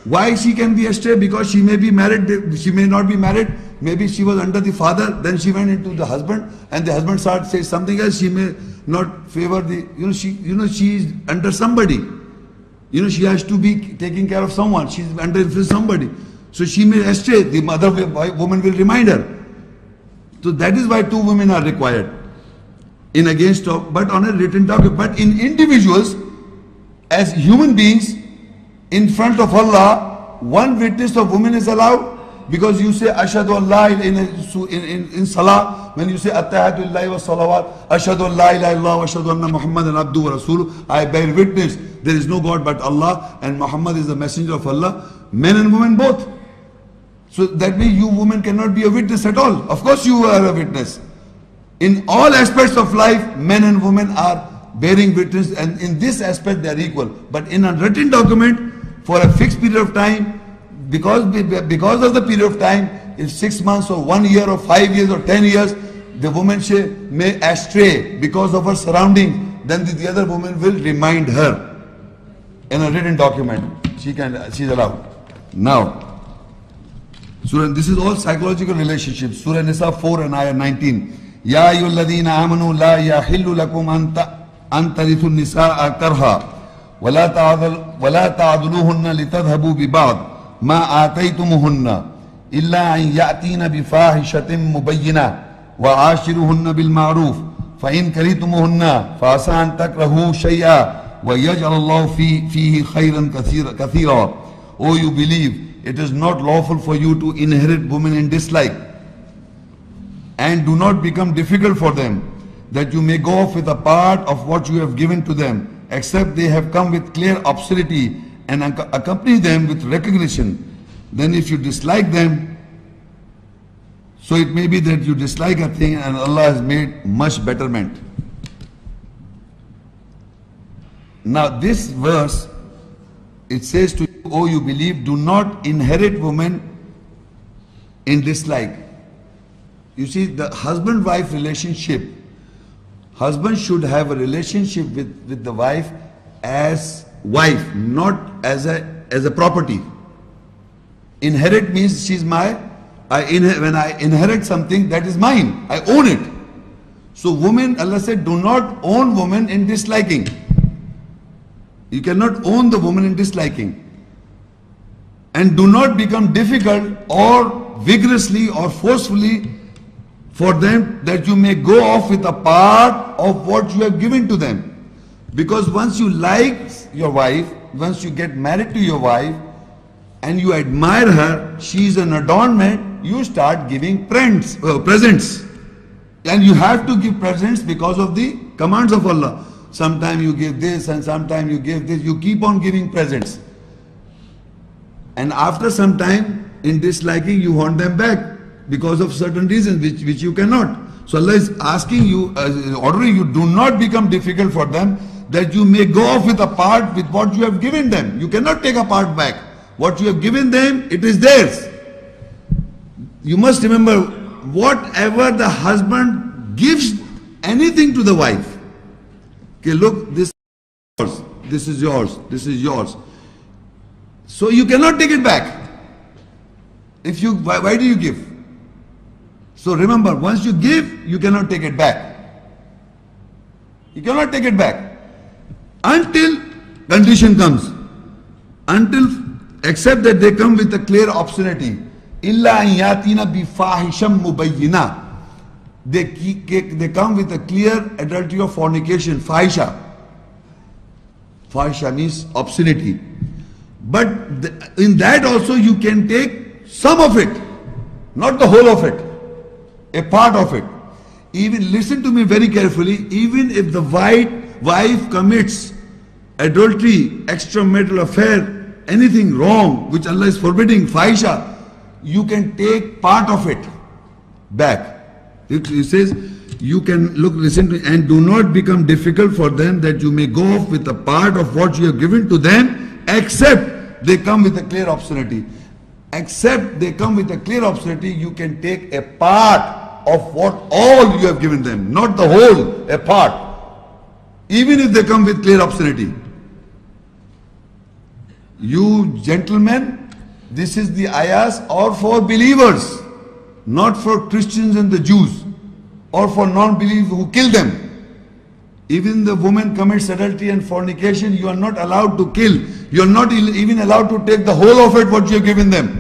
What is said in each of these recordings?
Why she can be astray? Because she may be married, she may not be married. Maybe she was under the father, then she went into the husband, and the husband started say something else. She may not favor the, she is under somebody. She has to be taking care of someone. She's under influence somebody. So she may astray. The mother woman will remind her. So that is why two women are required. In against of, but on a written document. But in individuals, as human beings, in front of Allah, one witness of women is allowed. Because you say Ashhadu an la ilaha in Salah, when you say Attahadu lillahi wa salawat, Ashhadu an la ilaha illallah wa ashhadu anna Muhammadan abduhu wa rasuluh, I bear witness there is no God but Allah and Muhammad is the messenger of Allah, men and women both. So that means you women cannot be a witness at all. Of course you are a witness. In all aspects of life, men and women are bearing witness, and in this aspect they are equal. But in a written document, for a fixed period of time, because of the period of time, if 6 months or 1 year or 5 years or 10 years, the woman may astray because of her surrounding, then the other woman will remind her in a written document. She's allowed. Now, Surah, this is all psychological relationships. Surah An-nisa 4 and ayah 19. Ya ayyuhalladhina amanu la yahillu lakum an tarithu an-nisaa karha wala ta'dhuluhunna litadhhabu bi ba'd ما آتيتمهن إلا أن يأتين بفاحشة مبينة وعاشروهن بالمعروف فإن كرهتموهن فعسى أن تكرهوا شيئا ويجعل الله فيه خيرا كثيرا. Oh, you believe, it is not lawful for you to inherit women in dislike, and do not become difficult for them, that you may go off with a part of what you have given to them, except they have come with clear obscenity, and accompany them with recognition. Then if you dislike them, so it may be that you dislike a thing and Allah has made much betterment. Now this verse, it says to you, oh you believe, do not inherit women in dislike. You see, the husband-wife relationship, husband should have a relationship with the wife as wife, not as a property. Inherit means she's my, when I inherit something, that is mine, I own it. So women, Allah said, do not own women in disliking. You cannot own the woman in disliking. And do not become difficult or vigorously or forcefully for them, that you may go off with a part of what you have given to them. Because once you like your wife, once you get married to your wife and you admire her, she is an adornment, you start giving presents. And you have to give presents because of the commands of Allah. Sometimes you give this and sometimes you give this. You keep on giving presents. And after some time, in disliking, you want them back because of certain reasons which you cannot. So Allah is asking you, ordering you, do not become difficult for them, that you may go off with a part with what you have given them. You cannot take a part back. What you have given them, it is theirs. You must remember, whatever the husband gives anything to the wife, okay, look, this is yours, this is yours, this is yours. So you cannot take it back. If you, why do you give? So remember, once you give, you cannot take it back. You cannot take it back. Until condition comes. Until, except that they come with a clear obscenity. Illa an yatina bi fahisham mubayyina. They come with a clear adultery of fornication, fahisha. Fahisha means obscenity. But in that also you can take some of it, not the whole of it, a part of it. Even, listen to me very carefully, even if the wife commits adultery, extramarital affair, anything wrong which Allah is forbidding, fahisha, you can take part of it back. It says, you can listen to, and do not become difficult for them, that you may go off with a part of what you have given to them, except they come with a clear obscenity. Except they come with a clear obscenity, you can take a part of what all you have given them, not the whole, a part. Even if they come with clear obscenity. You gentlemen, this is the ayahs are for believers, not for Christians and the Jews, or for non-believers who kill them. Even the woman commits adultery and fornication, you are not allowed to kill. You are not even allowed to take the whole of it what you have given them.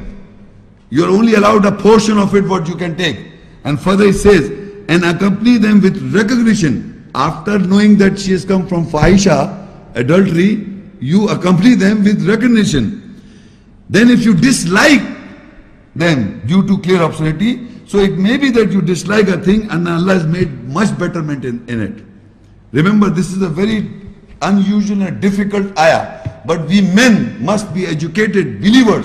You are only allowed a portion of it what you can take. And further it says, and accompany them with recognition. After knowing that she has come from fahisha, adultery, you accompany them with recognition. Then if you dislike them due to clear obscenity, so it may be that you dislike a thing and Allah has made much betterment in it. Remember, this is a very unusual and difficult ayah. But we men must be educated believers.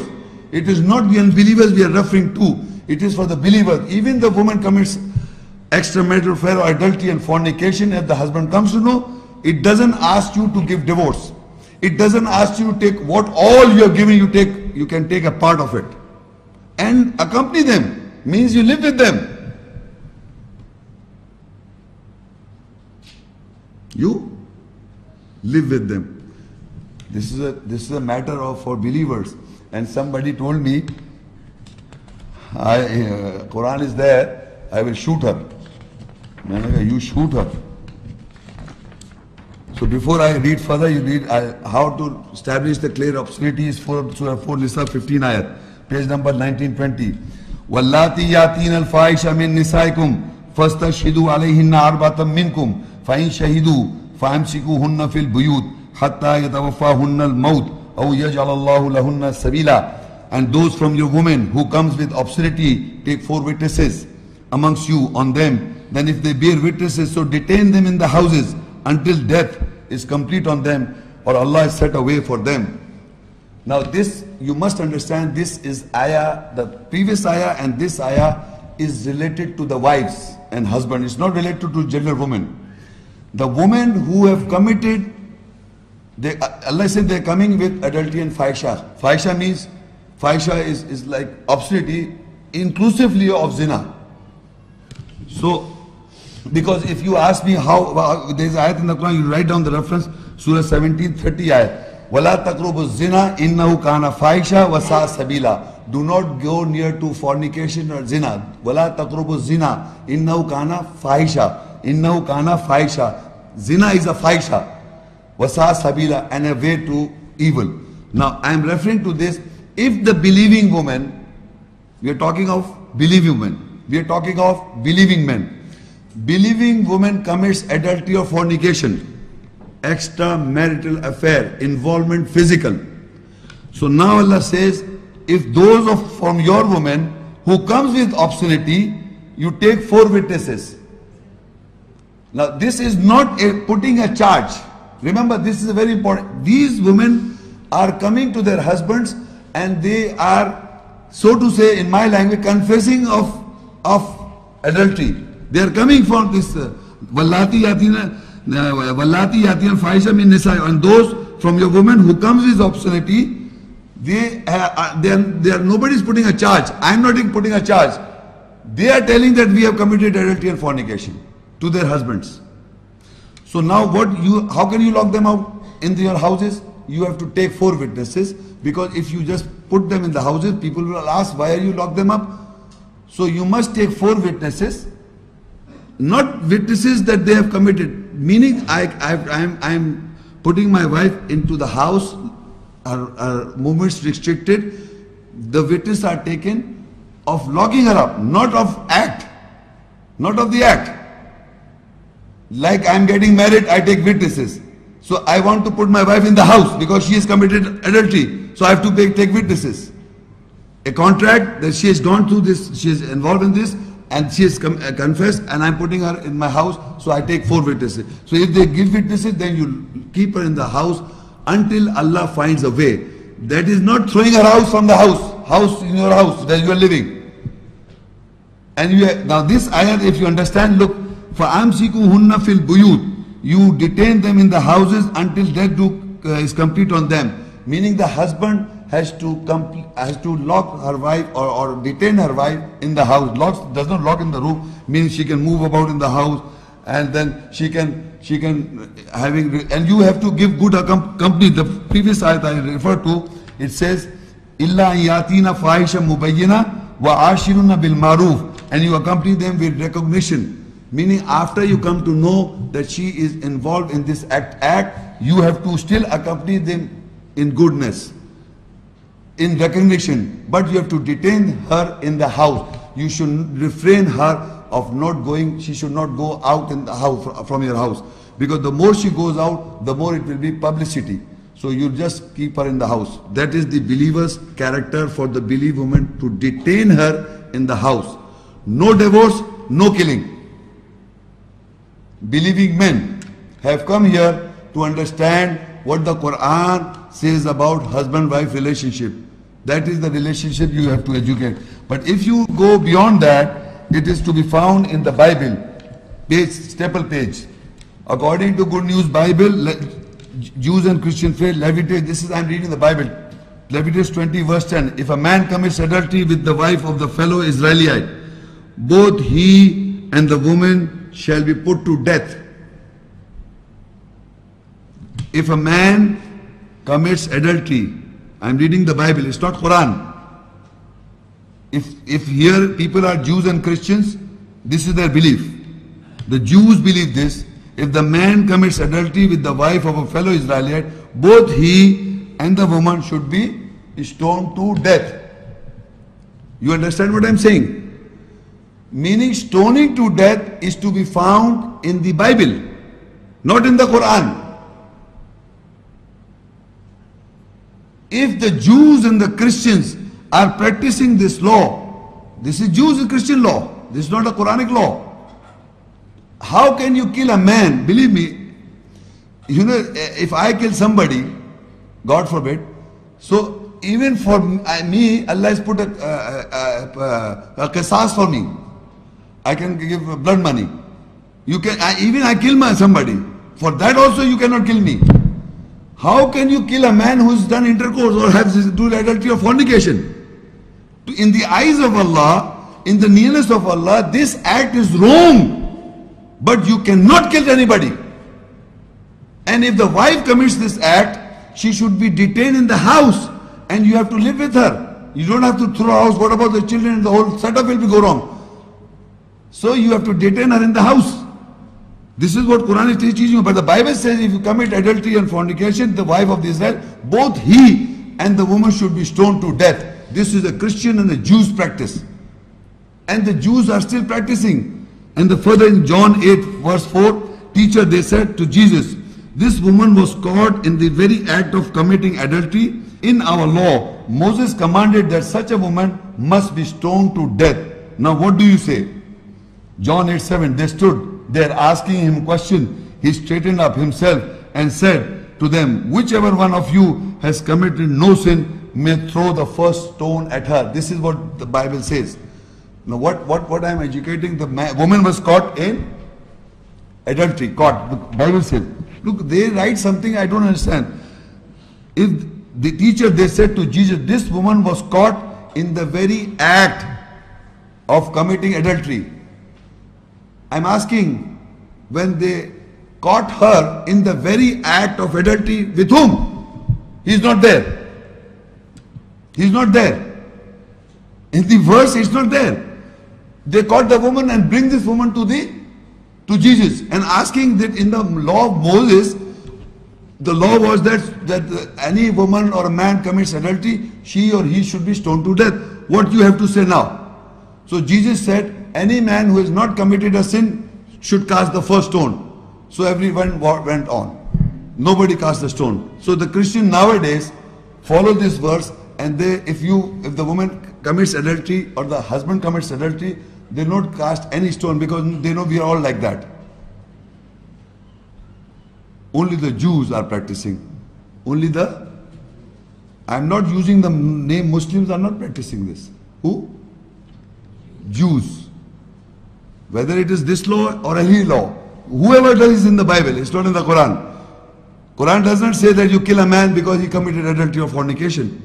It is not the unbelievers we are referring to. It is for the believers. Even the woman commits extramarital affair or adultery and fornication, if the husband comes to know, it doesn't ask you to give divorce. It doesn't ask you to take what all you are giving, you can take a part of it. And accompany them, means you live with them. You live with them. This is a matter of for believers. And somebody told me, Quran is there, I will shoot her. You shoot her. So before I read further, you read how to establish the clear obscenity is for Surah 4 Nisa 15 ayat, page number 1920. Wallati yatin al-fahisha min nisaikum fastashhidu alayhinna arba'atan minkum fa'in shahidu fa'amsikuhunna fil buyut hatta yatawaffahunna al-maut aw yaj'al Allahu lahunna sabila. And those from your women who comes with obscenity, take 4 witnesses amongst you on them. Then if they bear witnesses, so detain them in the houses until death is complete on them, or Allah has set a way for them. Now this, you must understand, this is ayah, the previous ayah and this ayah is related to the wives and husband. It's not related to general women. The women who have committed, Allah said they're coming with adultery and fahisha. Fahisha means, fahisha is like obscenity, inclusively of zina. So, because if you ask me how, there is ayat in the Quran, you write down the reference, Surah 17, 30 ayat. وَلَا تَقْرُبُ الزِّنَا إِنَّهُ كَانَ فَاحِشًا وَسَاءَ سَبِيلًا. Do not go near to fornication or zina. وَلَا تَقْرُبُ الزِّنَا إِنَّهُ كَانَ فَاحِشًا. إِنَّهُ كَانَ فَاحِشًا. Zina is a fahisha. وَسَاءَ سَبِيلًا, and a way to evil. Now I am referring to this, if the believing woman, we are talking of believing women, we are talking of believing men. Believing woman commits adultery or fornication, extramarital affair, involvement physical. So now Allah says, if those from your woman who comes with obscenity, you take 4 witnesses. Now this is not putting a charge. Remember, this is very important. These women are coming to their husbands and they are, so to say in my language, confessing of adultery. They are coming from this Wallati yatina fahisha min nisa, and those from your woman who comes with obscenity, they are nobody's putting a charge. I am not putting a charge. They are telling that we have committed adultery and fornication to their husbands. So now how can you lock them out in your houses? You have to take 4 witnesses, because if you just put them in the houses, people will ask, why are you lock them up? So you must take 4 witnesses. Not witnesses that they have committed, meaning I am putting my wife into the house, her movements restricted. The witnesses are taken of locking her up, not of the act. Like I am getting married, I take witnesses. So I want to put my wife in the house because she has committed adultery. So I have to take witnesses. A contract that she has gone through this, she is involved in this, and she has confessed, and I am putting her in my house, so I take 4 witnesses. So if they give witnesses, then you keep her in the house until Allah finds a way. That is not throwing her out from the house in your house that you are living. And now this ayat, if you understand, look, فَأَمْسِكُهُنَّ فِي الْبُيُوتِ, you detain them in the houses until death is complete on them. Meaning the husband has to lock her wife or detain her wife in the house. Does not lock in the room, means she can move about in the house, and then she can and you have to give good company. The previous ayat I referred to, It says, Illa yatina fahisha mubayyina wa ashiruna bil maruf, and you accompany them with recognition. Meaning after you come to know that she is involved in this act, you have to still accompany them in goodness, in recognition, but you have to detain her in the house. You should refrain her of not going, she should not go out in the house, from your house, because the more she goes out, the more it will be publicity. So you just keep her in the house. That is the believer's character for the believed woman, to detain her in the house. No divorce, no killing. Believing men have come here to understand what the Quran says about husband-wife relationship. That is the relationship you have to educate. But if you go beyond that, it is to be found in the Bible, staple page. According to Good News Bible, Jews and Christian faith, Leviticus, I'm reading the Bible, Leviticus 20 verse 10. If a man commits adultery with the wife of the fellow Israelite, both he and the woman shall be put to death. If a man commits adultery, I'm reading the Bible, it's not Quran. If here people are Jews and Christians, this is their belief. The Jews believe this. If the man commits adultery with the wife of a fellow Israelite, both he and the woman should be stoned to death. You understand what I'm saying? Meaning stoning to death is to be found in the Bible, not in the Quran. If the Jews and the Christians are practicing this law, this is Jews and Christian law, this is not a Quranic law. How can you kill a man? Believe me, you know, if I kill somebody, God forbid, so even for me, Allah has put a qisas for me. I can give blood money. You can, even I kill somebody. For that also you cannot kill me. How can you kill a man who's done intercourse or has done adultery or fornication? In the eyes of Allah, in the nearness of Allah, this act is wrong. But you cannot kill anybody. And if the wife commits this act, she should be detained in the house, and you have to live with her. You don't have to throw a house. What about the children? The whole setup will go wrong. So you have to detain her in the house. This is what Quran is teaching you. But the Bible says if you commit adultery and fornication, the wife of the Israel, both he and the woman should be stoned to death. This is a Christian and a Jews practice. And the Jews are still practicing. And the further in John 8 verse 4, teacher, they said to Jesus, this woman was caught in the very act of committing adultery. In our law, Moses commanded that such a woman must be stoned to death. Now what do you say? John 8:7, they stood there asking him question. He straightened up himself and said to them, whichever one of you has committed no sin may throw the first stone at her. This is what the Bible says. Now what I am educating, the woman was caught in adultery, caught. The Bible says, look, they write something I don't understand. If the teacher, they said to Jesus, this woman was caught in the very act of committing adultery. I'm asking, when they caught her in the very act of adultery, with whom? He's not there. He's not there. In the verse, it's not there. They caught the woman and bring this woman to Jesus and asking that in the law of Moses, the law was that any woman or a man commits adultery, she or he should be stoned to death. What you have to say now? So Jesus said, any man who has not committed a sin should cast the first stone. So everyone went on. Nobody cast the stone. So the Christian nowadays follow this verse, and if the woman commits adultery or the husband commits adultery, they don't cast any stone because they know we are all like that. Only the Jews are practicing. I'm not using the name Muslims are not practicing this. Who? Jews. Whether it is this law or any law, whoever does is in the Bible, it's not in the Quran. Quran does not say that you kill a man because he committed adultery or fornication.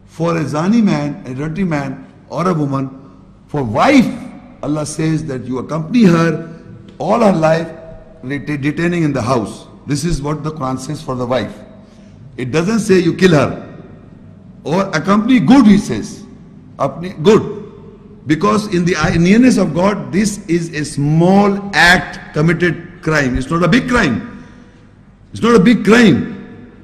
For a zani man, adultery man or a woman, for wife, Allah says that you accompany her all her life, detaining in the house. This is what the Quran says for the wife. It doesn't say you kill her. or accompany good, he says. Good. Because in the nearness of God, this is a small act committed crime. It's not a big crime. It's not a big crime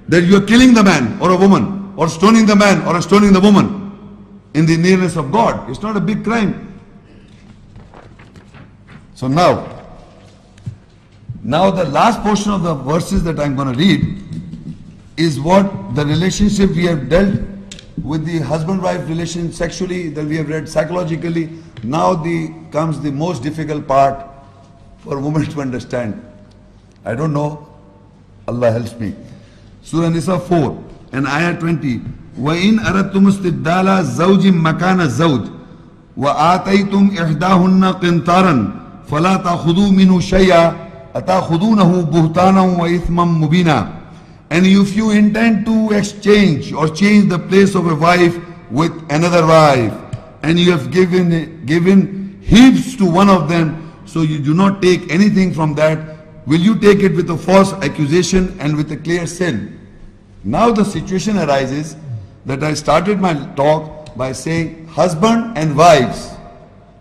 that you are killing the man or a woman, or stoning the man or stoning the woman in the nearness of God. It's not a big crime. So now the last portion of the verses that I'm going to read is what the relationship we have dealt with the husband-wife relation sexually, that we have read psychologically. Now comes the most difficult part for women to understand. I don't know. Allah helps me. Surah Nisa 4 and Ayah 20. وَإِنْ أَرَدْتُمُ اسْتِبْدَالَ زَوْجٍ مَكَانَ الزَّوْجِ وَآتَيْتُمْ إِحْدَاهُنَّ قِنْطَارًا فَلَا تَأْخُذُوا مِنْهُ شَيْئًا أَتَأْخُذُونَهُ بُهْتَانًا وَإِثْمًا مُبِينًا. And if you intend to exchange or change the place of a wife with another wife, and you have given heaps to one of them, so you do not take anything from that, will you take it with a false accusation and with a clear sin? Now the situation arises that I started my talk by saying husband and wives.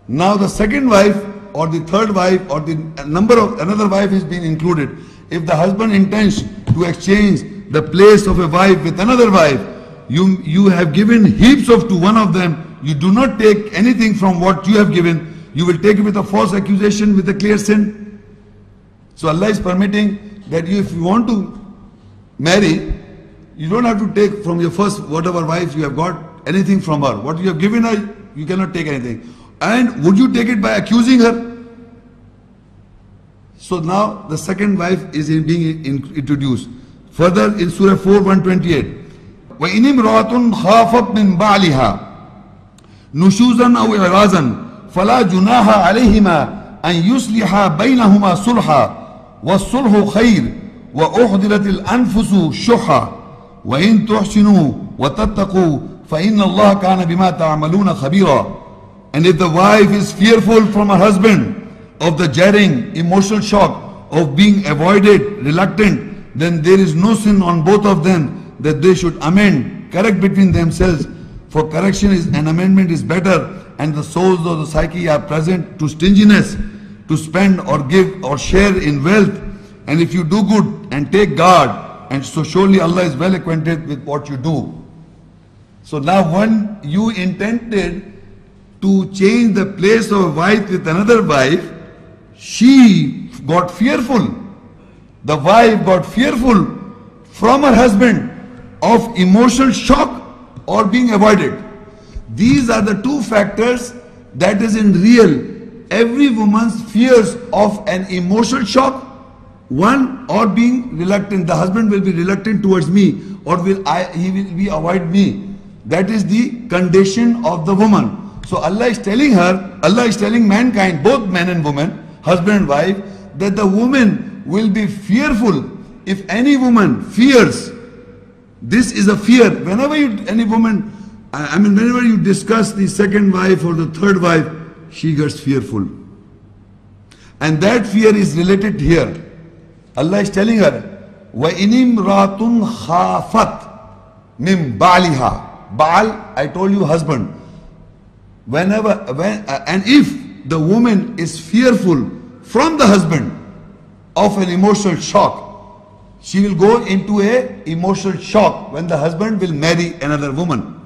Now the second wife or the third wife or the number of another wife is being included. If the husband intends to exchange the place of a wife with another wife, you have given heaps to one of them, you do not take anything from what you have given, you will take it with a false accusation, with a clear sin. So Allah is permitting that if you want to marry, you don't have to take from your first whatever wife you have got anything from her. What you have given her, you cannot take anything. And would you take it by accusing her? So now the second wife is being introduced. Further in Surah 4, 128. وَإِنِ امْرَأَةٌ خَافَتْ مِنْ بَعْلِهَا نُشُوزًا أَوْ إِعْرَاضًا فَلَا جُنَاحَ عَلَيْهِمَا أَنْ يُصْلِحَا بَيْنَهُمَا صُلْحًا وَالصُّلْحُ خَيْرٌ وَأُحْضِرَتِ الْأَنْفُسُ شُحًّا وَإِنْ تُحْسِنُوا وَتَتَّقُوا فَإِنَّ اللَّهَ كَانَ بِمَا تَعْمَلُونَ خَبِيرًا. And if the wife is fearful from her husband of the jarring, emotional shock of being avoided, reluctant, then there is no sin on both of them that they should amend, correct between themselves. For correction and amendment is better, and the souls of the psyche are present to stinginess, to spend or give or share in wealth. And if you do good and take guard, and so surely Allah is well acquainted with what you do. So now when you intended to change the place of a wife with another wife, she got fearful. The wife got fearful from her husband of emotional shock or being avoided. These are the two factors that is in real every woman's fears of an emotional shock, one, or being reluctant. The husband will be reluctant towards me, or he will be avoid me. That is the condition of the woman. So Allah is telling mankind, both men and women, husband and wife, that the woman will be fearful. If any woman fears, this is a fear. Whenever whenever you discuss the second wife or the third wife, she gets fearful. And that fear is related here. Allah is telling her, وَإِنِ امْرَأَةٌ خَافَتْ مِنْ بَعْلِهَا. Baal, I told you, husband. And if the woman is fearful from the husband of an emotional shock, she will go into a emotional shock when the husband will marry another woman.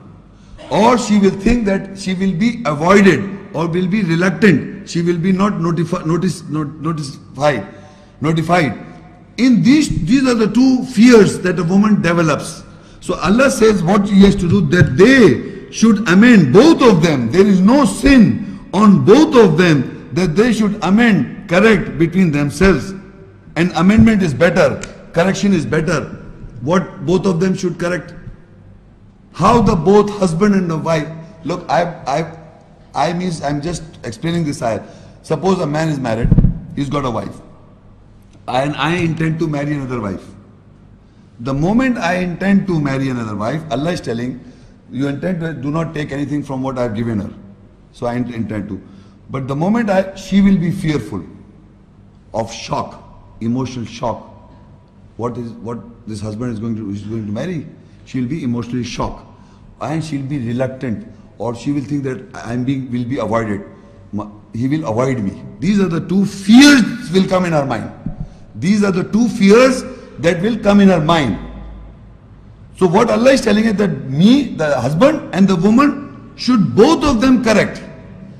Or she will think that she will be avoided or will be reluctant. She will be not notified. In these are the two fears that a woman develops. So Allah says what she has to do, that they should amend, both of them. There is no sin on both of them, that they should amend, correct between themselves. And amendment is better, correction is better. What both of them should correct? How the both husband and the wife. Look, I'm just explaining this ayah. Suppose a man is married, he's got a wife, and I intend to marry another wife. The moment I intend to marry another wife, Allah is telling, you intend to do not take anything from what I have given her. So I intend to. But the moment she will be fearful of shock, emotional shock. What this husband is going to marry? She will be emotionally shocked. and she'll be reluctant, or she will think that will be avoided. He will avoid me. These are the two fears will come in her mind. These are the two fears that will come in her mind. So what Allah is telling is that me, the husband and the woman, should both of them correct.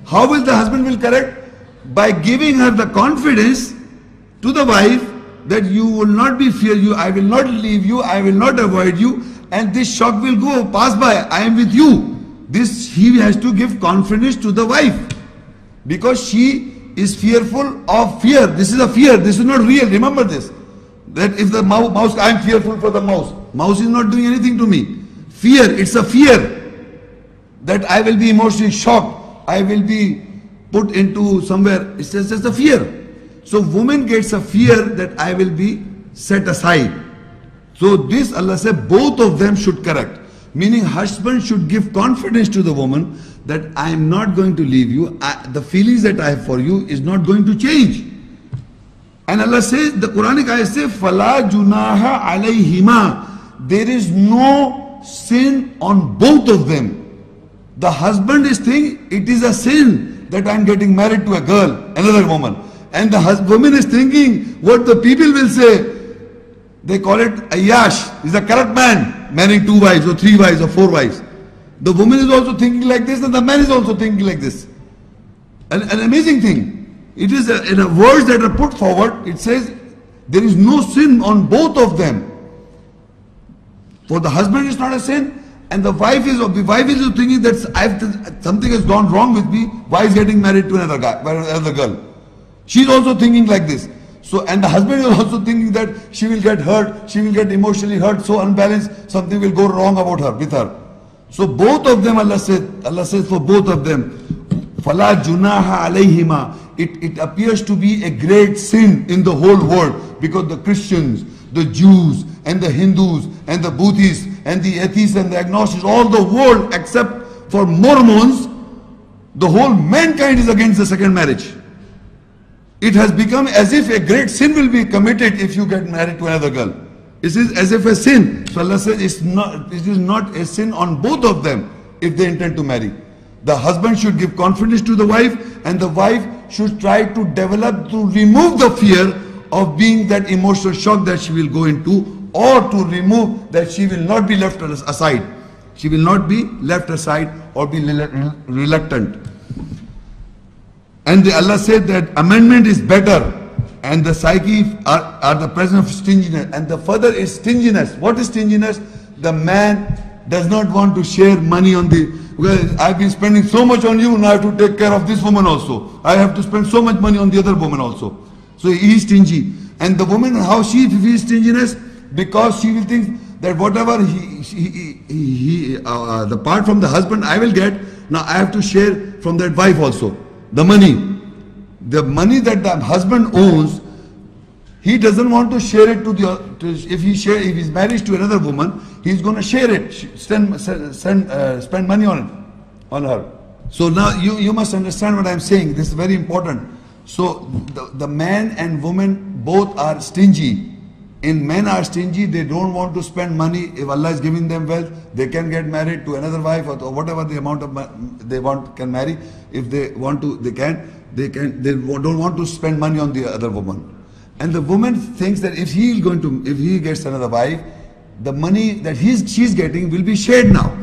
How will the husband will correct? By giving her the confidence to the wife that you will not be fear you, I will not leave you, I will not avoid you, and this shock will go, pass by, I am with you. This he has to give confidence to the wife, because she is fearful of fear. This is a fear, this is not real, remember this. That if the mouse, I am fearful for the mouse. Mouse is not doing anything to me. Fear, it's a fear that I will be emotionally shocked, I will be put into somewhere. It's just a fear. So woman gets a fear that I will be set aside. So this Allah said both of them should correct. Meaning husband should give confidence to the woman that I am not going to leave you. The feelings that I have for you is not going to change. And Allah says, the Quranic ayah says, فَلَا جُنَاهَ عَلَيْهِمَا. There is no sin on both of them. The husband is thinking it is a sin that I am getting married to a girl, another woman. And the woman is thinking what the people will say. They call it ayyash. He's a corrupt man, marrying 2 wives or 3 wives or 4 wives. The woman is also thinking like this, and the man is also thinking like this. An amazing thing. It is in a words that are put forward, it says there is no sin on both of them. For the husband it's not a sin, and the wife is thinking that something has gone wrong with me. Why is getting married to another girl? She's also thinking like this. So, and the husband is also thinking that she will get hurt, she will get emotionally hurt, so unbalanced, something will go wrong about her, with her. So both of them, Allah says for both of them, فَلَا جُنَاهَ عَلَيْهِمَا. It appears to be a great sin in the whole world, because the Christians, the Jews, and the Hindus, and the Buddhists, and the atheists, and the agnostics, all the world except for Mormons, the whole mankind is against the second marriage. It has become as if a great sin will be committed if you get married to another girl. It is as if a sin. So Allah says it is not a sin on both of them if they intend to marry. The husband should give confidence to the wife, and the wife should try to develop, to remove the fear of being that emotional shock that she will go into, or to remove that she will not be left aside. She will not be left aside or be reluctant. And Allah said that amendment is better, and the psyche are the presence of stinginess. And the further is stinginess. What is stinginess? The man does not want to share money on the, well, I've been spending so much on you, now I have to take care of this woman also. I have to spend so much money on the other woman also. So he is stingy. And the woman, how she feels stinginess? Because she will think that whatever the part from the husband I will get, now I have to share from that wife also. The money that the husband owns, he doesn't want to share it if he's married to another woman, he's going to share it, spend money on her. So now you must understand what I'm saying. This is very important. So the man and woman both are stingy. In men are stingy, they don't want to spend money. If Allah is giving them wealth, they can get married to another wife, or whatever the amount of they want can marry. If they want to, they can. They don't want to spend money on the other woman. And the woman thinks that if he gets another wife, the money that she's getting will be shared now.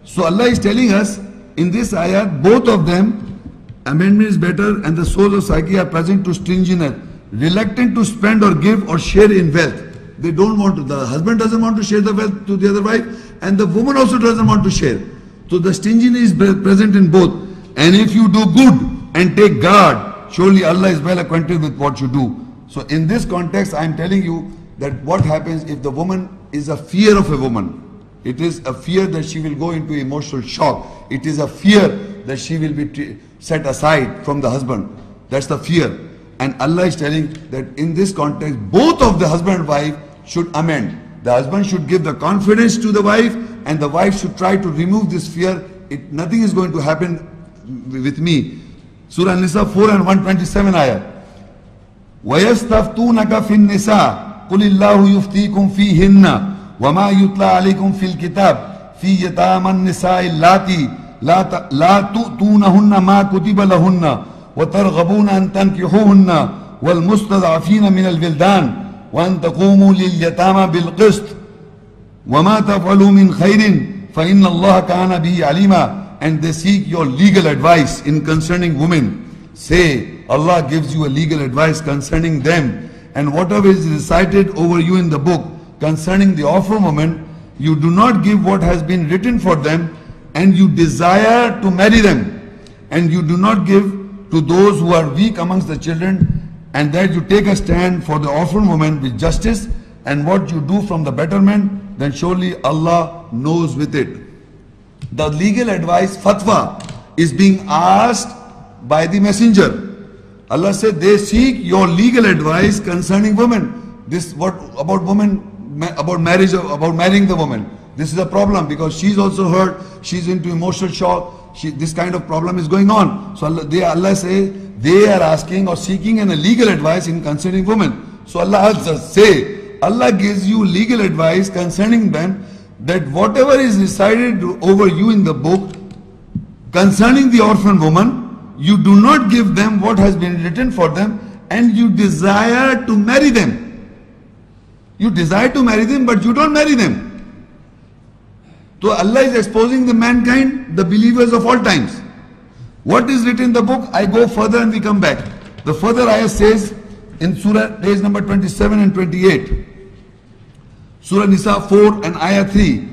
So Allah is telling us in this ayah, both of them, amendment is better, and the souls of psyche are present to stinginess, reluctant to spend or give or share in wealth. They don't want to. The husband doesn't want to share the wealth to the other wife, and the woman also doesn't want to share. So the stinginess is present in both. And if you do good and take guard, surely Allah is well acquainted with what you do. So in this context, I am telling you that what happens if the woman is a fear of a woman. It is a fear that she will go into emotional shock. It is a fear that she will be set aside from the husband. That's the fear. And Allah is telling that in this context, both of the husband and wife should amend. The husband should give the confidence to the wife, and the wife should try to remove this fear. Nothing is going to happen with me. Surah An-nisa 4 and 127 ayah. وَيَسْتَفْتُونَكَ فِي النِّسَاءِ قُلِ اللَّهُ يُفْتِيكُمْ فِيهِنَّ وَمَا يُتْلَى عَلَيْكُمْ فِي الْكِتَابِ في يتامى النساء اللاتي لا تؤتونهن ما كتب لهن وترغبون أن تنكحوهن والمستضعفين من الولدان وأن تقوموا لليتامى بالقسط وما تفعلوا من خير فإن الله كان به عليما. And they seek your legal advice in concerning women. Say, Allah gives you a legal advice concerning them, and whatever is recited over you in the book concerning the orphan woman, you do not give what has been written for them, and you desire to marry them, and you do not give to those who are weak amongst the children, and that you take a stand for the orphan woman with justice, and what you do from the betterment, then surely Allah knows with it. The legal advice, fatwa, is being asked by the messenger. Allah said they seek your legal advice concerning women. This what about women, about marriage, about marrying the woman. This is a problem because she's also hurt, she's into emotional shock, this kind of problem is going on. So Allah say they are asking or seeking a legal advice in concerning women. So Allah say, Allah gives you legal advice concerning them, that whatever is recited over you in the book concerning the orphan woman, you do not give them what has been written for them, and you desire to marry them. You desire to marry them, but you don't marry them. So Allah is exposing the mankind, the believers of all times. What is written in the book? I go further and we come back. The further ayah says in Surah page number 27 and 28. Surah Nisa 4 and ayah 3.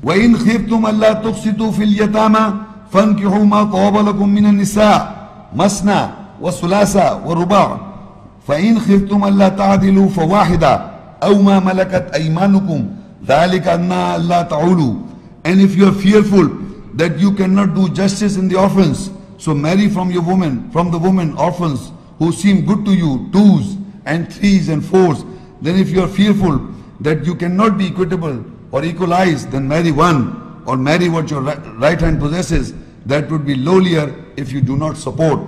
وَإِنْ خِفْتُمْ أَلَّا تُقْسِطُوا فِي الْيَتَامَى فَانْكِحُوا مَا طَابَ لَكُم مِّنَ النِّسَاءِ مَثْنَى وَثُلَاثَ وَرُبَاعَ فَإِنْ خِفْتُمْ أَلَّا تَعْدِلُوا فَوَاحِدَةً أَوْ مَا مَلَكَتْ أَيْمَانُكُمْ ذَلِكَ أَدْنَىٰ أَلَّا تَعُولُوا. And if you are fearful that you cannot do justice in the orphans, so marry from the women orphans who seem good to you, 2s and 3s and 4s. Then if you are fearful that you cannot be equitable or equalized, then marry one, or marry what your right hand possesses. That would be lowlier if you do not support.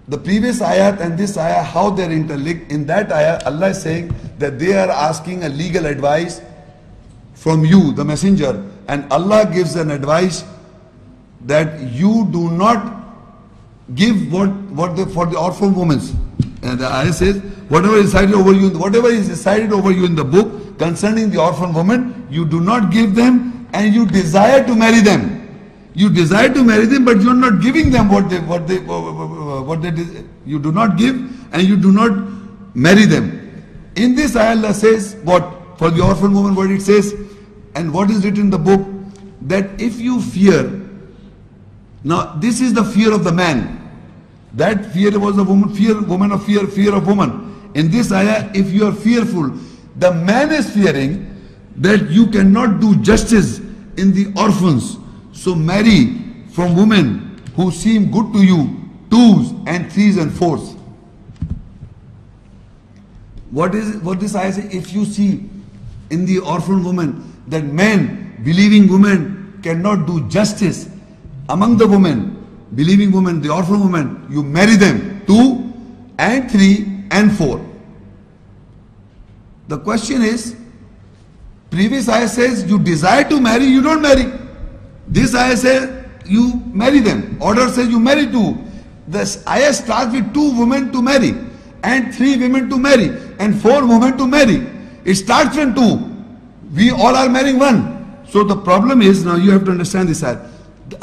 The previous ayat and this ayah, how they are interlinked. In that ayah, Allah is saying that they are asking a legal advice from you, the messenger, and Allah gives an advice that you do not give for the orphan women. And the ayah says, whatever is decided over you in the book concerning the orphan woman, you do not give them, and you desire to marry them. You desire to marry them, but you are not giving them you do not give, and you do not marry them. In this ayah, Allah says what for the orphan woman, what it says, and what is written in the book, that if you fear. Now this is the fear of the man. That fear was the fear of woman. In this ayah, if you are fearful, the man is fearing that you cannot do justice in the orphans. So marry from women who seem good to you, 2s and 3s and 4s. What this ayah says? If you see in the orphan woman that men, believing women, cannot do justice among the women, believing women, the orphan women, you marry them, 2 and 3 and 4. The question is, previous ayah says you desire to marry, you don't marry. This ayah says you marry them. Order says you marry 2. This ayah starts with 2 women to marry, and 3 women to marry, and 4 women to marry. It starts from 2. We all are marrying 1. So the problem is, now you have to understand this ayah.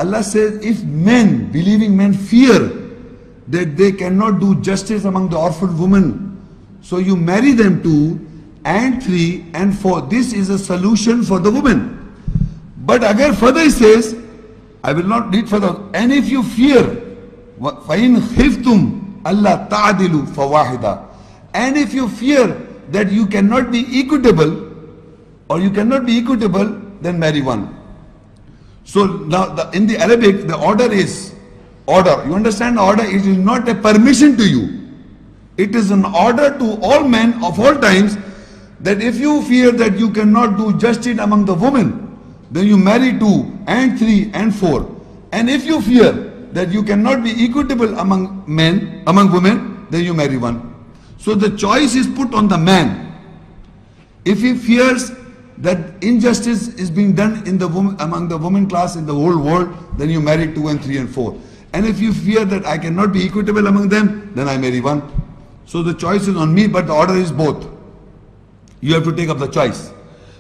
Allah says if men, believing men, fear that they cannot do justice among the orphan women, so you marry them 2 and 3 and 4. This is a solution for the women. But again further he says, I will not read further, and if you fear, فَإِنْ خِفْتُمْ أَلَّا تَعْدِلُوا فَوَاحِدًا. And if you fear that you cannot be equitable, then marry 1. So now in the Arabic, the order is order. You understand the order? It is not a permission to you. It is an order to all men of all times, that if you fear that you cannot do justice among the women, then you marry 2 and 3 and 4. And if you fear that you cannot be equitable among women, then you marry 1. So the choice is put on the man. If he fears that injustice is being done in the among the women class in the whole world, then you marry 2 and 3 and 4. And if you fear that I cannot be equitable among them, then I marry one. So the choice is on me, but the order is both. You have to take up the choice.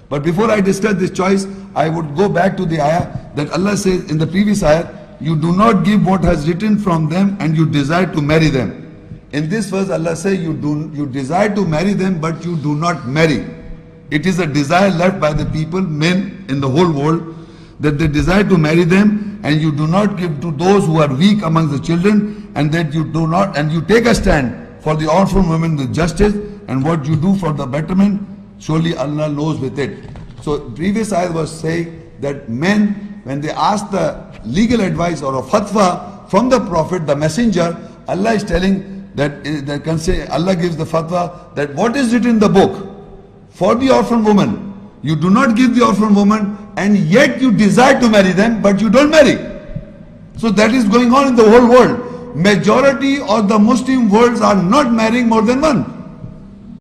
But before I discuss this choice, I would go back to the ayah that Allah says in the previous ayah, you do not give what has written from them and you desire to marry them. In this verse Allah says you desire to marry them but you do not marry. It is a desire left by the people, men in the whole world, that they desire to marry them and you do not give to those who are weak among the children, and that you do not, and you take a stand for the orphan women with justice, and what you do for the betterment, surely Allah knows with it. So previous ayah was saying that men, when they ask the legal advice or a fatwa from the Prophet, the messenger, Allah is telling that Allah gives the fatwa that what is written in the book for the orphan woman, you do not give the orphan woman, and yet you desire to marry them, but you don't marry. So that is going on in the whole world. Majority of the Muslim worlds are not marrying more than one.